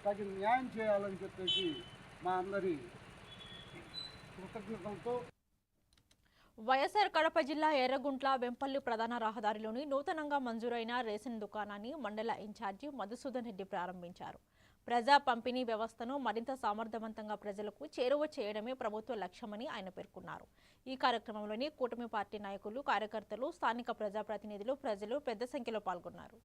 తగిన న్యాయం చేయాలని చెప్పేసి మా అందరి కృతజ్ఞతలతో వైఎస్ఆర్ కడప జిల్లా ఎర్రగుంట్ల వెంపల్లి ప్రధాన రహదారిలోని నూతనంగా మంజూరైన రేషన్ దుకాణాన్ని మండల ఇన్ఛార్జి మధుసూదన్ రెడ్డి ప్రారంభించారు. ప్రజా పంపిణీ వ్యవస్థను మరింత సమర్థవంతంగా ప్రజలకు చేరువ చేయడమే ప్రభుత్వ లక్ష్యమని ఆయన పేర్కొన్నారు. ఈ కార్యక్రమంలోని కూటమి పార్టీ నాయకులు, కార్యకర్తలు, స్థానిక ప్రజాప్రతినిధులు, ప్రజలు పెద్ద సంఖ్యలో పాల్గొన్నారు.